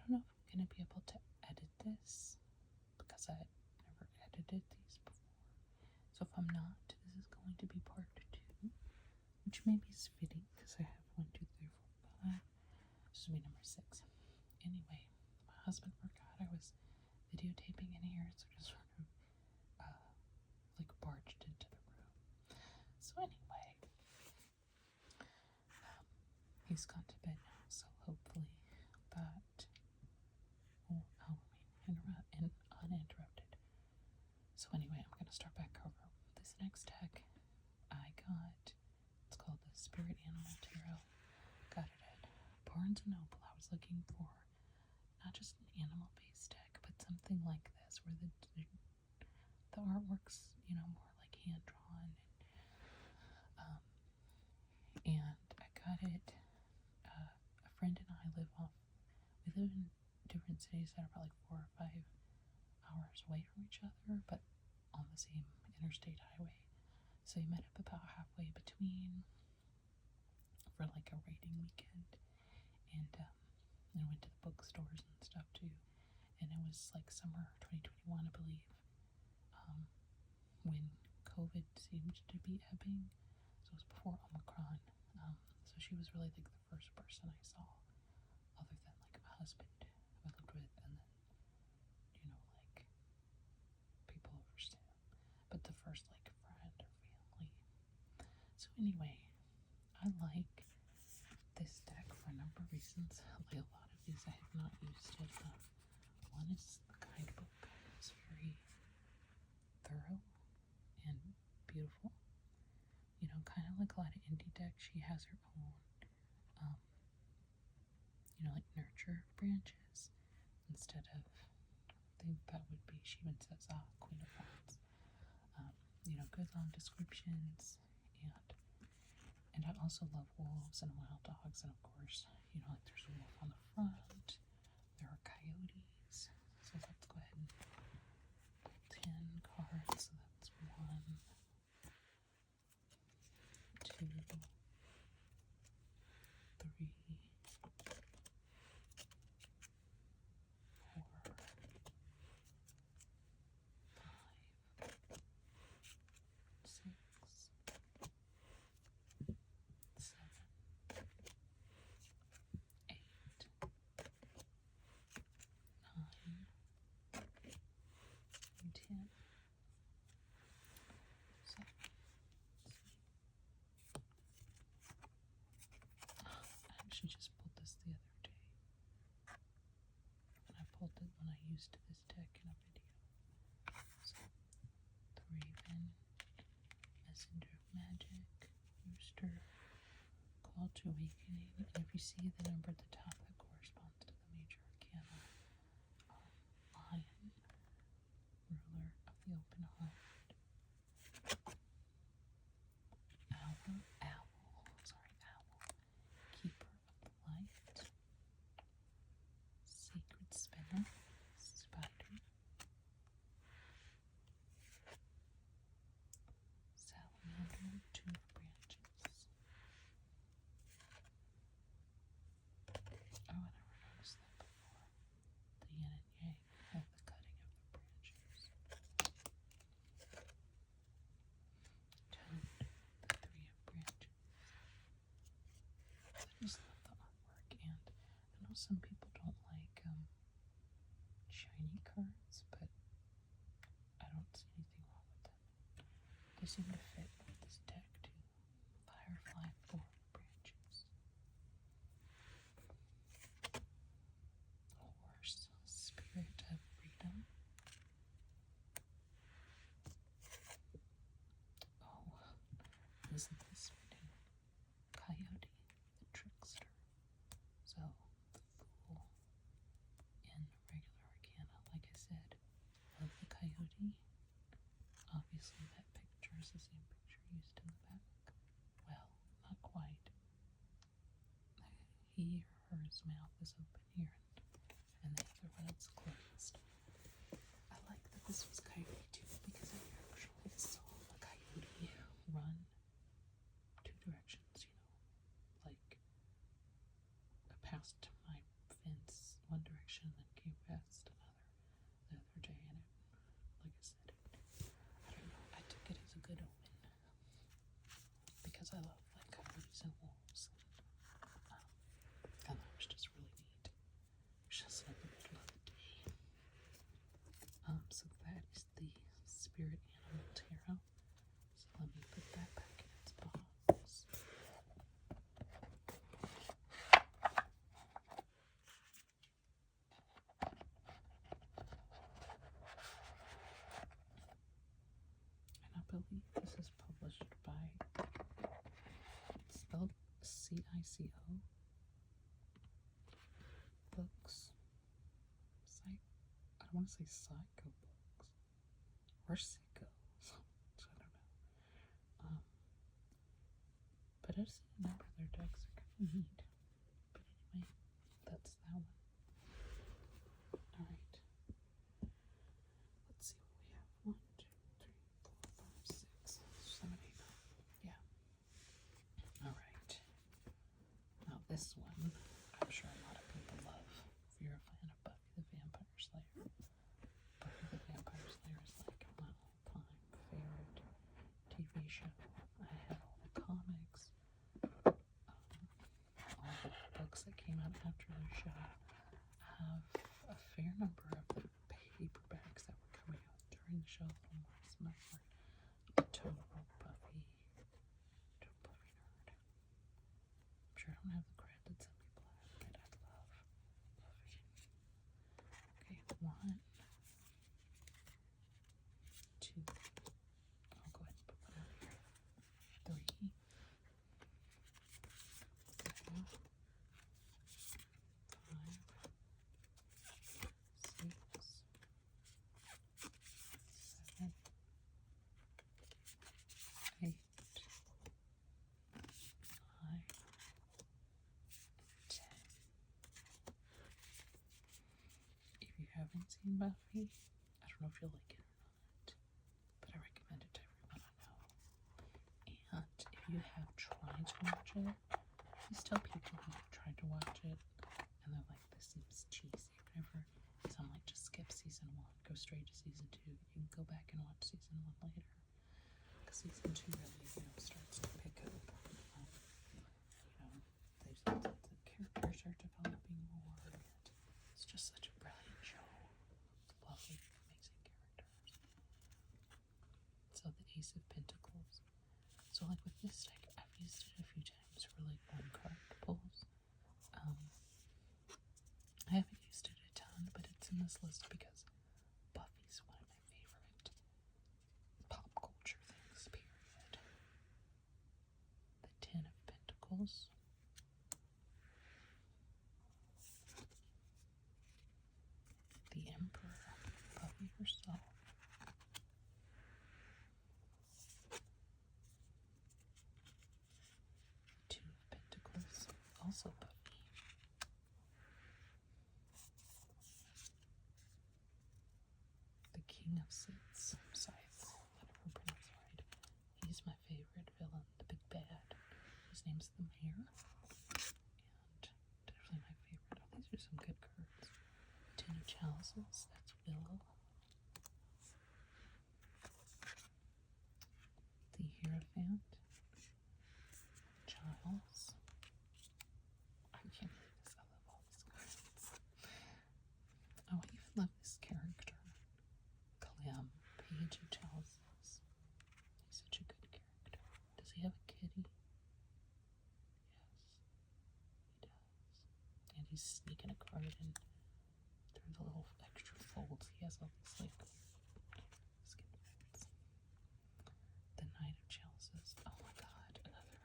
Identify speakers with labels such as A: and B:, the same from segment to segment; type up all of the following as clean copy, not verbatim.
A: don't know if I'm going to be able to edit this because I never edited these before. So if I'm not, this is going to be part 2, which maybe is fitting because I have 1, 2, 3, 4, 5. This will be number 6. Anyway, my husband forgot I was videotaping in here, so just sort of like barged into the room. So anyway, he's gone to bed now, so hopefully that will remain uninterrupted. So anyway, I'm going to start back over. This next deck I got, it's called the Spirit Animal Tarot. Got it at Barnes & Noble. I was looking for not just an animal-based deck, but something like this, where the artwork's, more like hand-drawn. And I got it, a friend and I we live in different cities that are about like 4 or 5 hours away from each other, but on the same interstate highway. So we met up about halfway between for like a writing weekend, and went to the bookstores and stuff too. And it was like summer 2021, I believe, when COVID seemed to be ebbing. So it was before Omicron. So she was really like the first person I saw, other than like my husband who I lived with, and then like people over still, but the first like friend or family. So anyway, I like this deck for a number of reasons. Like a lot of these I have not used it enough. One is the guidebook. It's very thorough and beautiful. Kind of like a lot of indie decks, she has her own, like nurture branches instead of, I think that would be, she even says, Queen of Wands. Good long descriptions, and I also love wolves and wild dogs, and of course, like there's a wolf on the front, there are coyotes. So let's go ahead and pull 10 cards. So that's 1, 2, 3, 4, 10. So, I actually just pulled this the other day. And I pulled it when I used this deck in a video. So, the Raven, Messenger of Magic, Rooster, Call to Awakening. And if you see the number at the top, that corresponds to the major arcana. Lion, Ruler of the Open Heart. Owl, Keeper of the Light. Sacred Spinner, Spider. Salamander, 2 branches. Oh, I never noticed that before. The yin and yang have the cutting of the branches. Toad, the 3 of branches. I just love the artwork, and I know some people don't like shiny cards, but I don't see anything wrong with them. They seem to fit with this deck too. Firefly, 4 branches. Horse, Spirit of Freedom. Oh, isn't this fitting? Coyote, the Trickster. So, the Fool in regular arcana. Like I said, love the coyote. Obviously, that picture is the same picture used in the back. Well, not quite. He or hers mouth is open here, and the other one is closed. I like that this was coyote too, because I actually saw a coyote run 2 directions, like past my fence 1 direction CICO books. I don't want to say psycho books or sicko. So I don't know. But I just didn't know their decks are kind of neat. But anyway, that's that one. Alright. Let's see what we have. 1, 2, 3, 4, 5, 6, 7, 8, 9. Yeah. Alright. Now this one, I'm sure a lot of people love. If you're a fan of Buffy the Vampire Slayer. Buffy the Vampire Slayer is like my all-time favorite TV show. I have all the comics, all the books that came out after the show. I have a fair number of the paperbacks that were coming out during the show. A little more smaller. Total Buffy nerd. I'm sure I don't have the credit some people have, but I love Buffy. Okay, 1, 2. I'll go ahead and put one out here. 3, 4, 5, 6, 7, 8, 9, 10. If you haven't seen Buffy, I don't know if you'll like it or not, but I recommend it to everyone I know. And if you have tried to watch it, please tell people who have tried to watch it and they're like, this seems cheesy, whatever. So I'm like, just skip season 1, go straight to season 2. You can go back and watch season 1 later. Because season 2 really, starts to pick up. The characters are developing more. And it's just such a brilliant show. Lovely, amazing characters. So the Ace of Pentacles. So like with this deck, I've used it a few times for like 1-card pulls. I haven't used it a ton, but it's in this list because Buffy's one of my favorite pop culture things, period. The 10 of Pentacles. The Emperor, Buffy herself. Two of Pentacles, also Buffy. The King of Scythes, Scythe, whatever pronounce right. He's my favorite villain, the big bad. His name's the Mayor, and definitely my favorite. Oh, these are some good cards. 10 of Chalices, that's Willow. The Hierophant, Giles. I can't believe this. I love all these cards. Oh, I even love this character. Clem, Page of Chalices. He's such a good character. Does he have a kitty? Yes, he does. And he's sneaking a card in through the little extra folds. He has all these like skin folds. The Knight of Chalices. Oh my god, another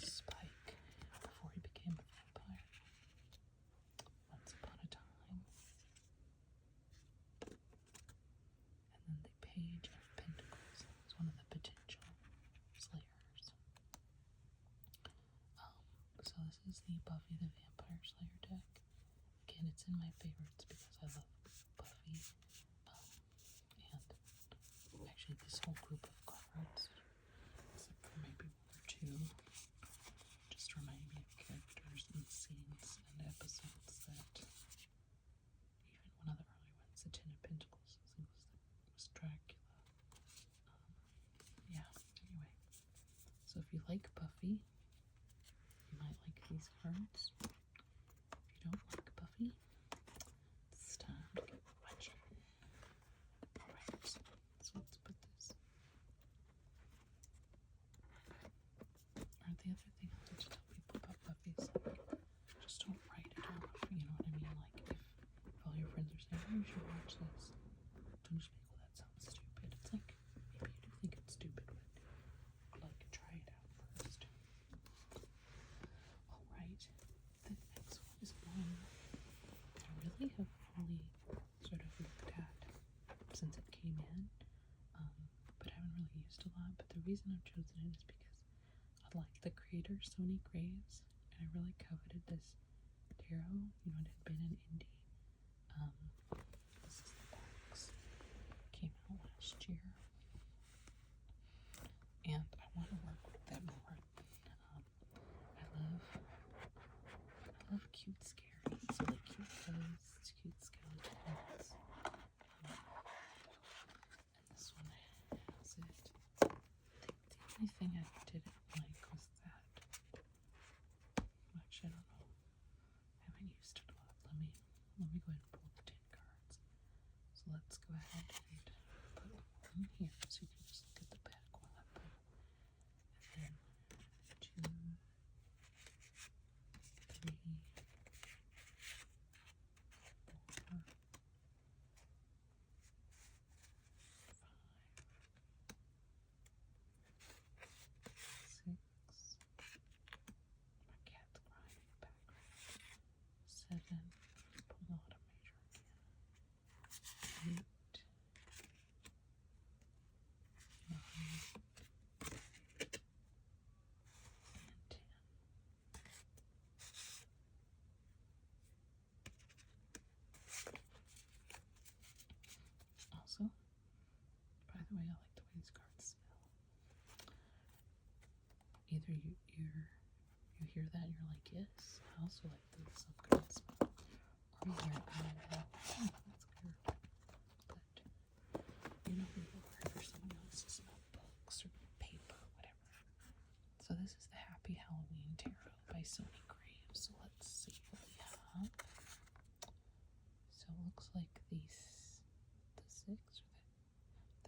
A: Spike before he became a vampire. Once upon a time. And then the Page of Pentacles is one of the potential slayers. So this is the Buffy the Vampire Slayer deck. Again, it's in my favorites because I love Buffy. And actually this whole group of cards, except for maybe 1 or 2, just remind me of characters and scenes and episodes that even one of the early ones, the 10 of Pentacles, I think was Dracula. Yeah, anyway. So if you like Buffy, you might like these cards. If you don't like Buffy, it's time to get watching. Alright, so let's put this. Or the other thing I like to tell people about Buffy is like, just don't write it off, you know what I mean? Like if all your friends are saying, oh, you should watch this, don't just be like, well, that sounds stupid. It's like, maybe you do think it's stupid, but like try it out first. since it came in, but I haven't really used a lot. But the reason I've chosen it is because I like the creator, Sony Graves, and I really coveted this tarot. You know, it had been an indie. This is the box. Came out last year. And I want to work with them more. I love cute scary. So like cute ghosts, cute skeletons. And this one has it. The only thing I didn't like was that. Actually, I don't know. I haven't used it a lot. Let me go ahead and pull the 10 cards. So let's go ahead and put one here so you can just look at the back while I pull. And then 2, 3, 4, 5, 6. My cat's crying in the background. 7. Pull out a major again. 8. 9. And 10. Also, by the way, I like the way these cards smell. Either you hear that and you're like, yes, I also like the way some cards smell. Or you hear it and you're like, that's weird. But you know, people are for someone else to smell books or paper or whatever. So this is the Happy Halloween Tarot by Sony Graves. So let's see what we have. So it looks like the 6 or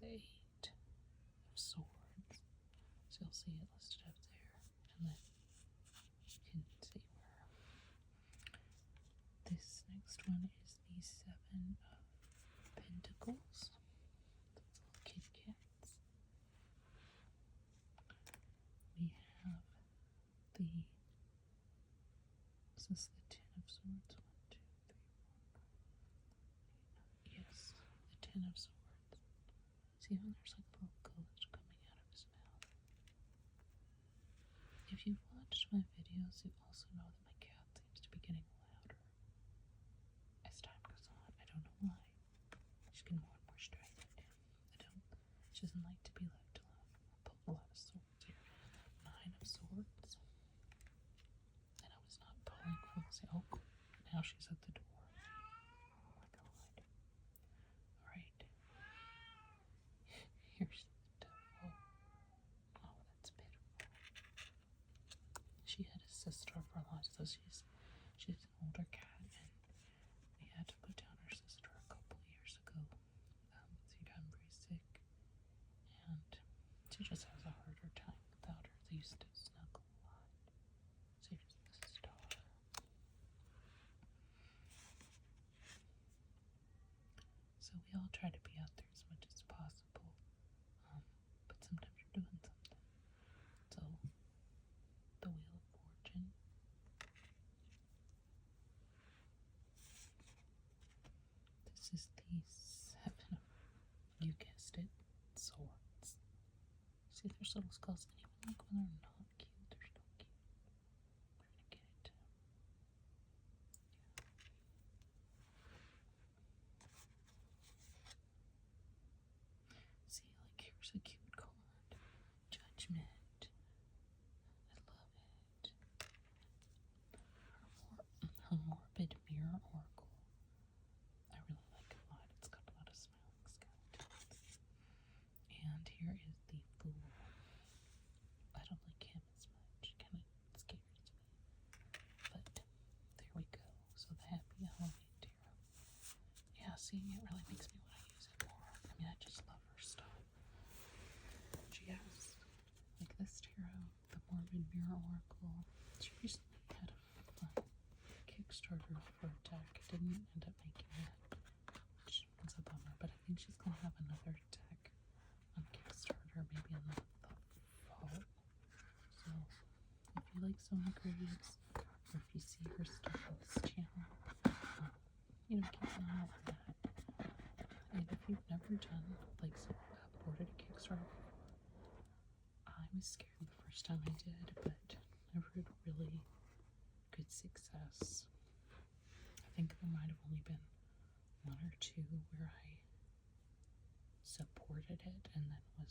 A: the 8 of Swords. So you'll see it listed up there. And then you can see where. This next one is the 7 of Pentacles. Those little kitty cats. We have this is the 10 of Swords. 1, 2, 3, 4, 5. Yes, the 10 of Swords. See how there's like a little ghost coming out of his mouth? If you've watched my videos, you also know that my cat seems to be getting louder as time goes on. I don't know why. She's getting more and more strident. She doesn't like to be left alone. I'll pull a lot of swords here. 9 of Swords. And I was not pulling full. See, oh, now she's at the door. Oh my god. Alright. Here's the devil. Oh, that's pitiful. She had a sister for a lot, so she's an older cat, and we had to put down her sister a couple years ago. She got very sick, and she just has a harder time without her. They used to snuggle a lot. So here's the star. So we all try to be out there as much as possible, but sometimes you're doing something. So the Wheel of Fortune. This is the 7 of, you guessed it, Swords. See, there's little skulls. And even like when they're not cute, they're still cute. We're gonna get it. See, like here's a cute card. Judgment. I love it. Her morbid mirror oracle. I really like it a lot. It's got a lot of smiling skeletons. And here is the Fool. I don't like him as much. Kind of scares me. But there we go. So the Happy Halloween Tarot. Yeah, seeing it really makes me want to use it more. I mean, I just love her stuff. She has, like this tarot, the Morbid Mirror Oracle. She recently had a Kickstarter for a deck. Didn't end up making it, which was a bummer. But I think she's gonna have another deck on Kickstarter, maybe in the fall. So if you like Sony Graves, or if you see her stuff on this channel, you know, keep an eye out for that. And if you've never first time I did, but I've heard really good success. I think there might have only been one or two where I supported it and then I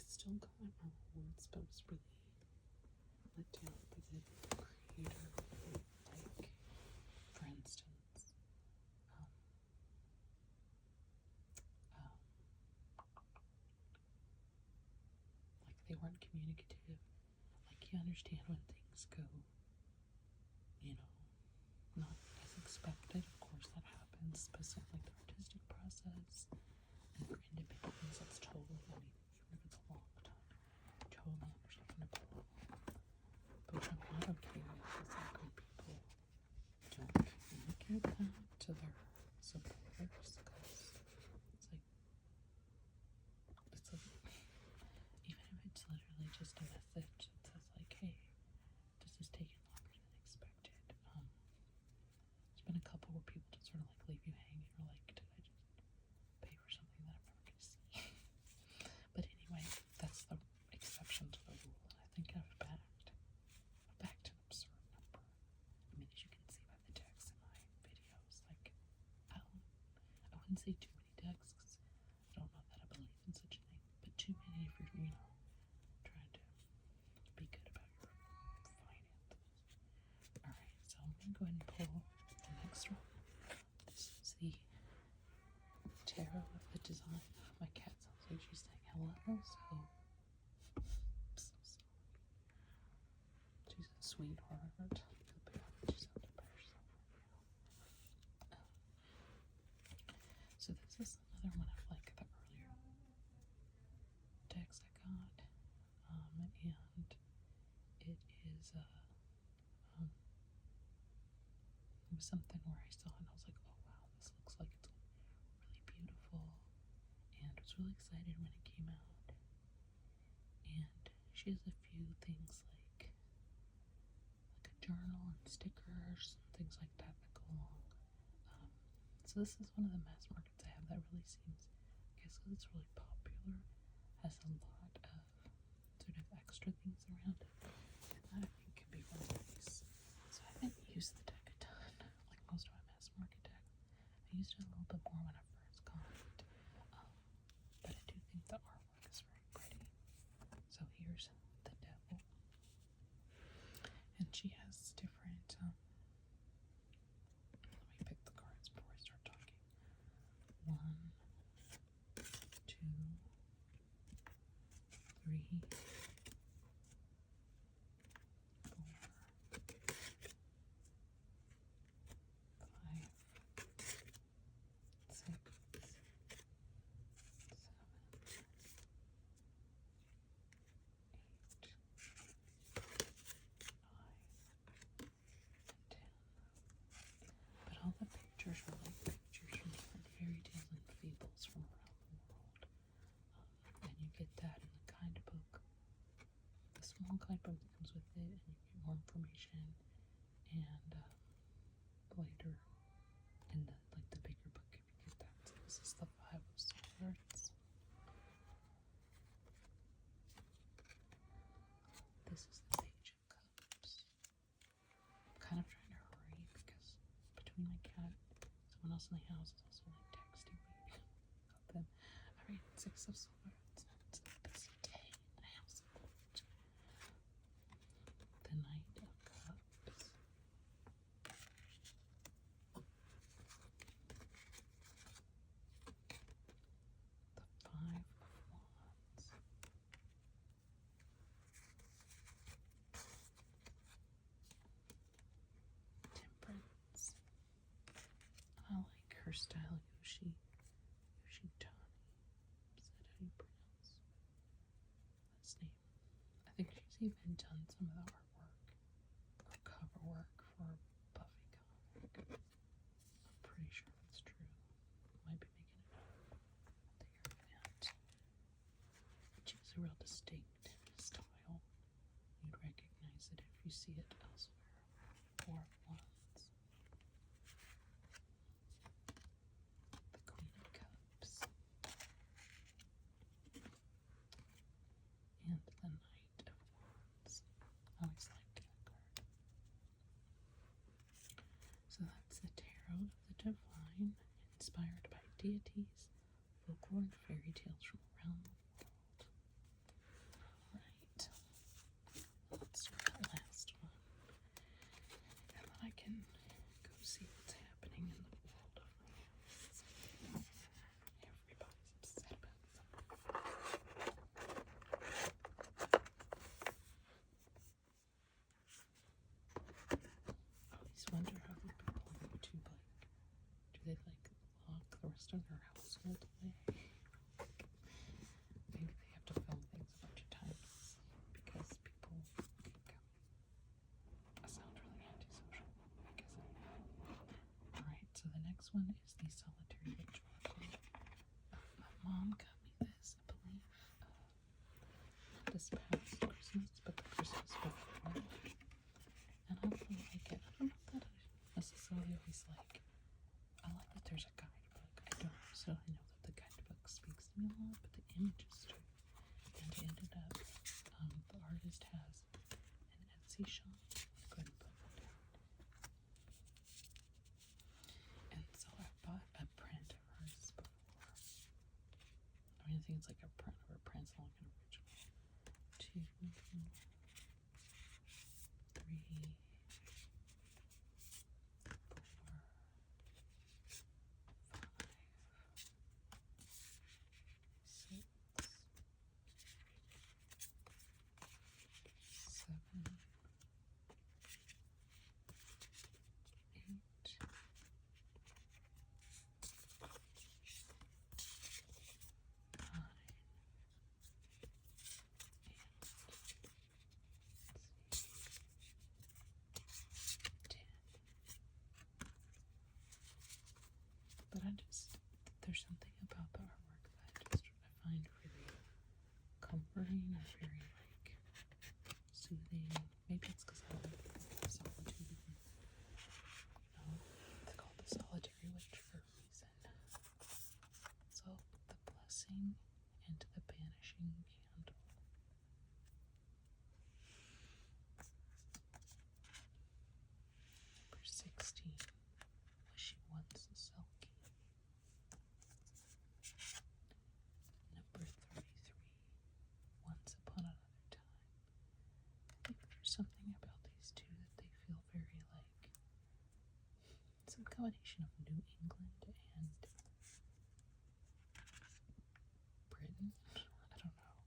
A: still got my rewards, but was really let down by the creator. Like, for instance, um, like they weren't communicative. Like, you understand when things go, not as expected. Of course, that happens, especially like the artistic process. And for independence, that's totally, even if it's a long time, totally understandable. But what I'm not okay with is like when people don't communicate that to their supporters, because even if it's literally just a message that says like, hey, this is taking longer than expected. There's been a couple where people just sort of like leave you hanging, or like, did I just pay for something that I'm never going to see? But anyway, that's the exception to the rule, and I think I've backed an absurd number. I mean, as you can see by the text in my videos, like, I wouldn't say too many decks, because I don't know that I believe in such a thing, but too many if you're, trying to be good about your finances. Alright, so I'm going to go ahead and pull the next one. This is the tarot of the design. My cat sounds like she's saying hello, so sorry. She's a sweetheart. She's out there by herself right now. So this is another one of like the earlier decks I got, and it is it was something where I saw it and I was like, oh wow, this looks like it's really beautiful, and I was really excited when it came out. And she has a few things like a journal and stickers and things like that that go along. So this is one of the mass markets I have that really seems, I guess because it's really popular, has a lot of sort of extra things around it, and that I think can be really nice. So I haven't used the deck a ton, like most of my mass market decks. I used it a little bit more when I first got it, but I do think the artwork is very pretty. So here's the devil, and she has different, let me pick the cards before I start talking. 1, 2, 3, 4, 5, 6, 7, 8, 9, and 10. But all the pictures are like pictures from different fairy tales and fables from around the world. And you get that in the kind book, the small kind book that comes with it, and you get more information. And later in the bigger book, if you get that. So this is the 5 of Swords. This is the Page of Cups. I'm kind of trying to hurry because between my cat, someone else in the house is also like texting me about them. Alright, 6 of Swords. It's a busy day in the household. The Knight of Cups. The 5 of Wands. Temperance. I like her style, Yoshi Tani. Is that how you pronounce his name? I think she's even done some of the artwork or cover work for Buffy comic. I'm pretty sure that's true. Might be making it up at the event. She has a real distinct style. You'd recognize it if you see it elsewhere. 4 of Wands. The Queen of Cups. And the Knight Arrow of the Divine, inspired by deities, folklore, and fairy tales from around the world. Alright, let's do the last one. And then I can go see what's happening in the world of my house. Everybody's upset about something. I always wonder how the people on YouTube, like, do they like lock the rest of their household away? Maybe they have to film things a bunch of times because people think I sound really antisocial. I guess I am. Alright, so the next one is the Solitary Witch Oracle. My mom got me this, I believe, not this past Christmas, but the Christmas before. And I really like it. I don't know that I necessarily always like. I like that there's a guidebook. I don't necessarily know that the guidebook speaks to me a lot, but the images do. And I ended up, the artist has an Etsy shop. Go ahead and put that down. And so I bought a print of hers before. I mean, I think it's like a print of her print, so like an original. 2, 3, but there's something about the artwork that I find really comforting or very, like, soothing. Maybe it's because I like solitude. It's called the Solitary Witch for a reason. So, the Blessing and the Banishing Candle. Number 16. Was she once sulky? Number 33. Once upon another time. I think there's something about these two that they feel very like. It's a combination of New England and Britain. I don't know.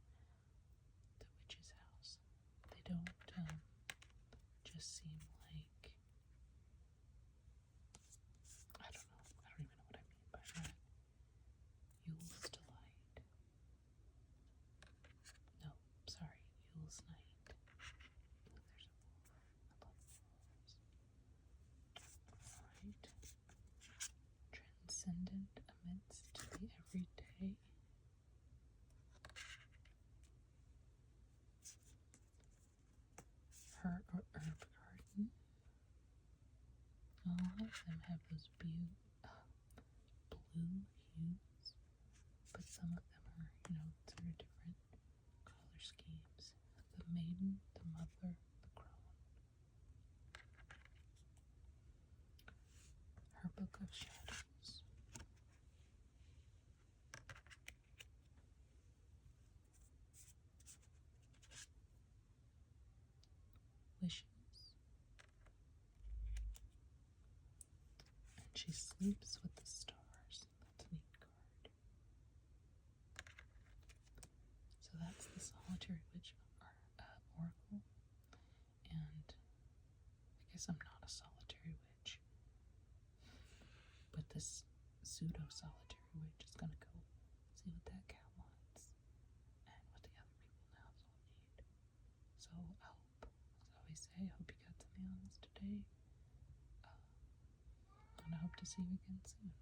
A: The witch's house. They don't just seem like, I don't know. I don't even know what I mean by that. Yule's Delight. No, sorry, Yule's Night. There's a wolf. I love wolves. Alright. Transcendent amidst the everyday. Her herb garden. A lot of them have those blue hues, but some of them are, sort of different color schemes. The Maiden, the Mother, the Crone. Her Book of Shadows. Wishes. And she sleeps with the stars. That's a neat card. So that's the Solitary Witch Oracle. And I guess I'm not a solitary witch. But this pseudo-solitary witch is going to go see what that cat wants and what the other people in the household need. So I hope, as I always say, I hope you got something on this today. And I hope to see you again soon.